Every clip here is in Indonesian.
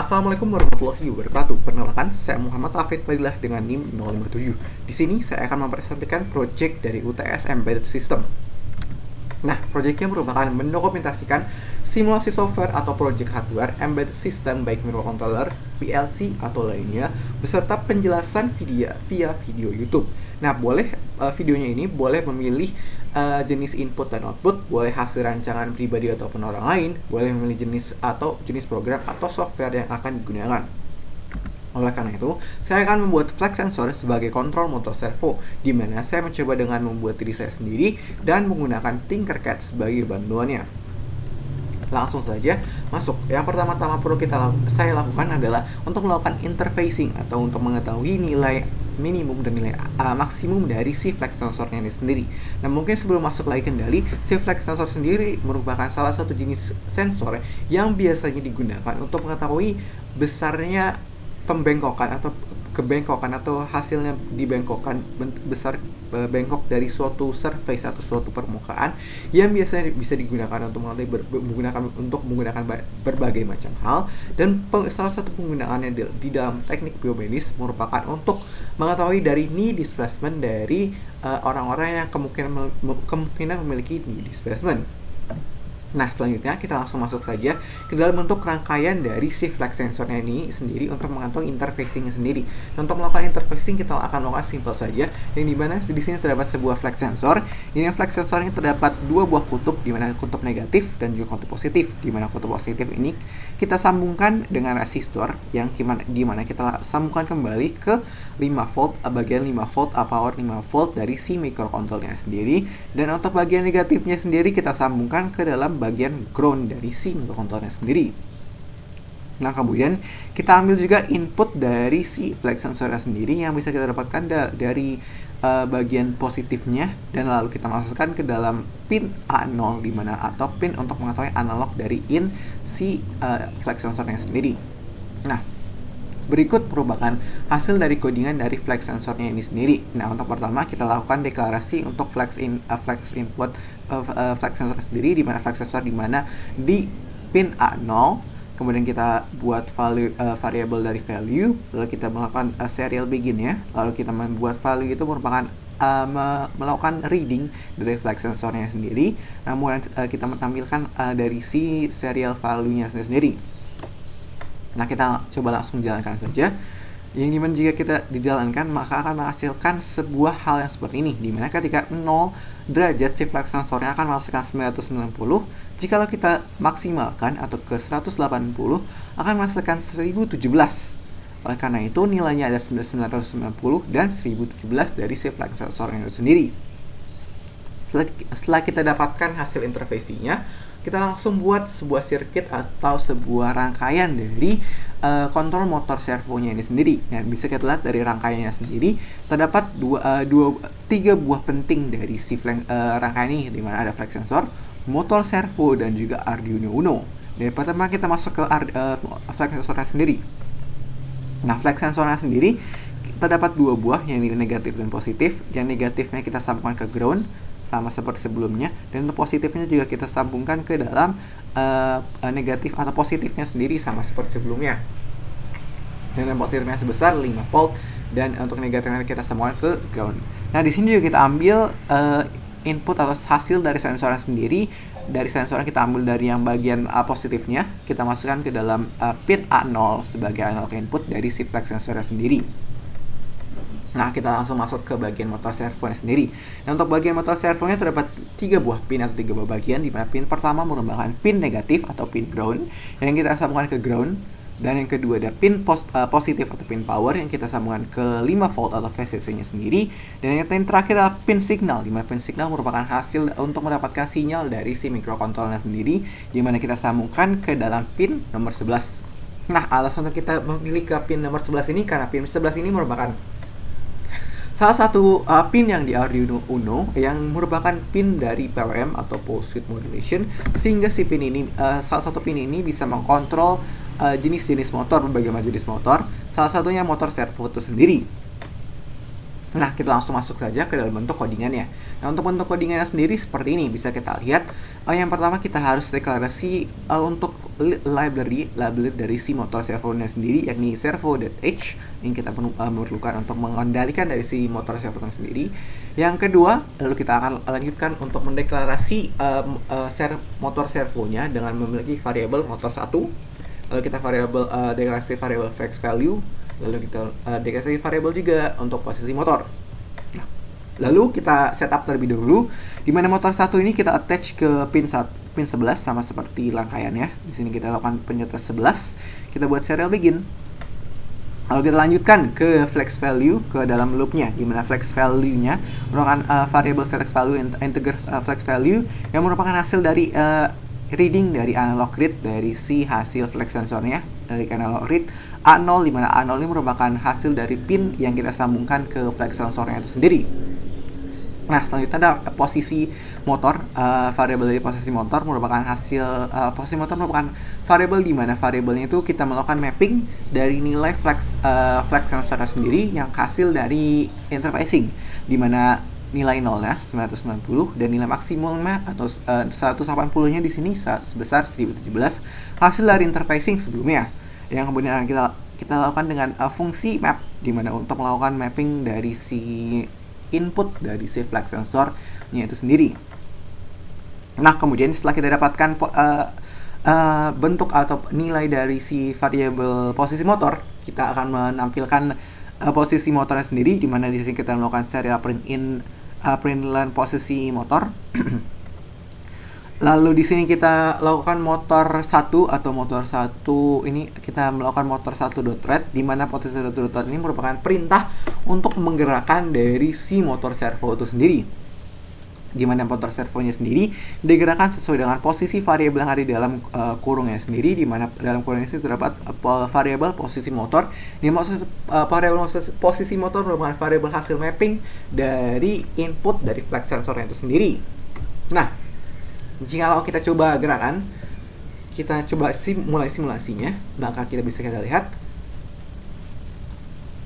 Assalamualaikum warahmatullahi wabarakatuh. Perkenalkan, saya Muhammad Hafid Fadilah dengan NIM 057. Di sini saya akan mempresentasikan proyek dari UTS Embedded System. Nah, proyeknya merupakan mendokumentasikan simulasi software atau proyek hardware embedded system baik microcontroller, PLC atau lainnya beserta penjelasan via video YouTube. Nah, videonya ini boleh memilih jenis input dan output, boleh hasil rancangan pribadi ataupun orang lain, boleh memilih jenis program atau software yang akan digunakan. Oleh karena itu, saya akan membuat flex sensor sebagai kontrol motor servo, di mana saya mencoba dengan membuat diri saya sendiri dan menggunakan Tinkercad sebagai bantuannya. Langsung saja masuk. Yang pertama-tama perlu saya lakukan adalah untuk melakukan interfacing atau untuk mengetahui nilai minimum dan nilai maksimum dari si flex sensornya ini sendiri. Nah, mungkin sebelum masuk lagi kendali, si flex sensor sendiri merupakan salah satu jenis sensor yang biasanya digunakan untuk mengetahui besarnya pembengkokan atau kebengkokan atau hasilnya dibengkokkan besar bengkok dari suatu surface atau suatu permukaan yang biasanya bisa digunakan untuk menggunakan berbagai macam hal, dan salah satu penggunaannya di dalam teknik biomedis merupakan untuk mengetahui dari knee displacement dari orang-orang yang kemungkinan memiliki knee displacement. Nah, selanjutnya kita langsung masuk saja ke dalam bentuk rangkaian dari si flex sensornya ini sendiri untuk mengatur interfacingnya sendiri. Nah, untuk melakukan interfacing kita akan melakukan simple saja, yang dimana di sini terdapat sebuah flex sensor. Ini flex sensor ini terdapat dua buah kutub, dimana kutub negatif dan juga kutub positif. Dimana kutub positif ini kita sambungkan dengan resistor yang dimana kita sambungkan kembali ke 5 volt, bagian 5 volt, power 5 volt dari si microcontrollernya sendiri, dan untuk bagian negatifnya sendiri kita sambungkan ke dalam bagian ground dari si microcontrollernya sendiri. Nah, kemudian kita ambil juga input dari si flex sensornya sendiri yang bisa kita dapatkan dari bagian positifnya, dan lalu kita masukkan ke dalam pin A0 dimana atau pin untuk mengetahui analog dari si flex sensornya sendiri. Nah, berikut merupakan hasil dari codingan dari flex sensornya ini sendiri. Nah, untuk pertama kita lakukan deklarasi untuk flex input flex sensor sendiri, di mana flex sensor di pin A0, kemudian kita buat variable dari value, lalu kita melakukan serial begin ya, lalu kita membuat value itu merupakan melakukan reading dari flex sensornya sendiri. Namun kita menampilkan dari si serial value-nya sendiri. Nah, kita coba langsung jalankan saja. Yang dimana jika kita dijalankan maka akan menghasilkan sebuah hal yang seperti ini, dimana ketika 0 derajat si flex sensornya akan menghasilkan 990. Jika kita maksimalkan atau ke 180 akan menghasilkan 1017. Oleh karena itu nilainya ada 990 dan 1017 dari si flex sensornya itu sendiri. Setelah kita dapatkan hasil interfacingnya, kita langsung buat sebuah sirkuit atau sebuah rangkaian dari kontrol motor servonya ini sendiri. Nah, bisa kita lihat dari rangkaiannya sendiri terdapat tiga buah penting dari si rangkaian ini, di mana ada flex sensor, motor servo, dan juga Arduino Uno. Dan pertama kita masuk ke flex sensornya sendiri. Nah, flex sensornya sendiri terdapat dua buah, yang ini negatif dan positif. Yang negatifnya kita sambungkan ke ground sama seperti sebelumnya, dan untuk positifnya juga kita sambungkan ke dalam negatif atau positifnya sendiri sama seperti sebelumnya. Dan positifnya sebesar 5 volt, dan untuk negatifnya kita sambungkan ke ground. Nah, di sini juga kita ambil input atau hasil dari sensornya sendiri. Dari sensornya kita ambil dari yang bagian positifnya, kita masukkan ke dalam pin A0 sebagai analog input dari si flex sensornya sendiri. Nah, kita langsung masuk ke bagian motor servonya sendiri. Nah, untuk bagian motor servonya terdapat 3 buah pin atau 3 buah bagian, di mana pin pertama merupakan pin negatif atau pin ground yang kita sambungkan ke ground, dan yang kedua ada pin positif atau pin power yang kita sambungkan ke 5 volt atau VCC-nya sendiri, dan yang terakhir adalah pin signal, di mana pin signal merupakan hasil untuk mendapatkan sinyal dari si microcontroller sendiri, di mana kita sambungkan ke dalam pin nomor 11. Nah, alasan untuk kita memilih ke pin nomor 11 ini karena pin 11 ini merupakan salah satu pin yang di Arduino Uno yang merupakan pin dari PWM atau pulse width modulation, sehingga si pin ini salah satu pin ini bisa mengkontrol jenis-jenis motor, berbagai macam jenis motor, salah satunya motor servo itu sendiri. Nah, kita langsung masuk saja ke dalam bentuk codingannya. Nah, untuk bentuk codingannya sendiri seperti ini. Bisa kita lihat, yang pertama kita harus deklarasi untuk library dari si motor servonya sendiri, yakni servo.h, yang kita memerlukan untuk mengendalikan dari si motor servonya sendiri. Yang kedua, lalu kita akan lanjutkan untuk mendeklarasi motor servonya dengan memiliki variabel motor 1. Lalu kita deklarasi variabel flex value. Lalu kita deklarasi variabel juga untuk posisi motor. Nah, lalu kita setup terlebih dahulu, di mana motor 1 ini kita attach ke pin 11 sama seperti rangkaiannya. Di sini kita lakukan penyetar 11. Kita buat serial begin. Lalu kita lanjutkan ke flex value ke dalam loopnya, di mana flex value-nya merupakan variable flex value integer flex value yang merupakan hasil dari reading dari analog read dari si hasil flex sensornya dari analog read A0, di mana A0 ini merupakan hasil dari pin yang kita sambungkan ke flex sensornya itu sendiri. Nah, selanjutnya ada posisi motor. Variabel dari posisi motor merupakan posisi motor merupakan variabel di mana variabelnya itu kita melakukan mapping dari nilai flex sensor sendiri yang hasil dari interfacing, di mana nilai 0-nya 990 dan nilai maksimalnya atau 180-nya di sini sebesar 1017 hasil dari interfacing sebelumnya, yang kemudian kita lakukan dengan fungsi map, di mana untuk melakukan mapping dari si input dari si flex sensornya itu sendiri. Nah, kemudian setelah kita dapatkan bentuk atau nilai dari si variabel posisi motor, kita akan menampilkan posisi motornya sendiri, di mana di sini kita melakukan serial print posisi motor. Lalu di sini kita lakukan motor 1 atau motor 1 ini kita melakukan motor 1.read, di mana posisi 1.read ini merupakan perintah untuk menggerakkan dari si motor servo itu sendiri, di mana motor servonya sendiri digerakkan sesuai dengan posisi variabel yang ada di dalam kurungnya sendiri, di mana dalam kurung ini terdapat variabel posisi motor. Di variabel posisi motor merupakan variabel hasil mapping dari input dari flex sensornya itu sendiri. Nah, jika kita coba gerakan, kita coba mulai simulasinya, maka kita lihat.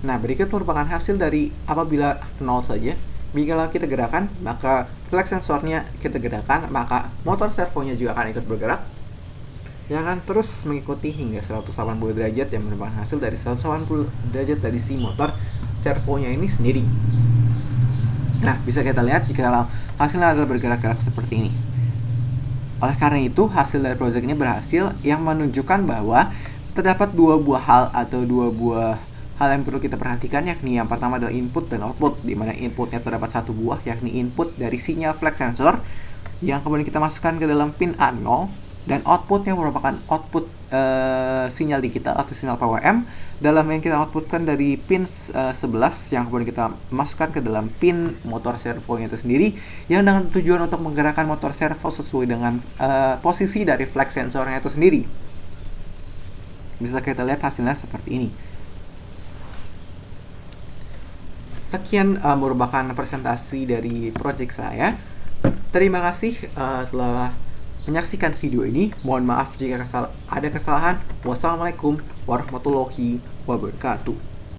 Nah, berikut merupakan hasil dari apabila 0 saja. Bila kita gerakan, maka flex sensornya kita gerakan, maka motor servonya juga akan ikut bergerak. Yang akan terus mengikuti hingga 180 derajat, yang merupakan hasil dari 180 derajat dari si motor servonya ini sendiri. Nah, bisa kita lihat jika hasilnya adalah bergerak-gerak seperti ini. Oleh karena itu, hasil dari proyek ini berhasil, yang menunjukkan bahwa terdapat dua buah hal yang perlu kita perhatikan, yakni yang pertama adalah input dan output, di mana inputnya terdapat satu buah, yakni input dari sinyal flex sensor yang kemudian kita masukkan ke dalam pin A0, dan outputnya merupakan output sinyal digital atau sinyal PWM dalam yang kita outputkan dari pin 11 yang kemudian kita masukkan ke dalam pin motor servonya itu sendiri, yang dengan tujuan untuk menggerakkan motor servo sesuai dengan posisi dari flex sensornya itu sendiri. Bisa kita lihat hasilnya seperti ini. Sekian merupakan presentasi dari project saya. Terima kasih telah menyaksikan video ini. Mohon maaf jika ada kesalahan. Wassalamualaikum warahmatullahi wabarakatuh.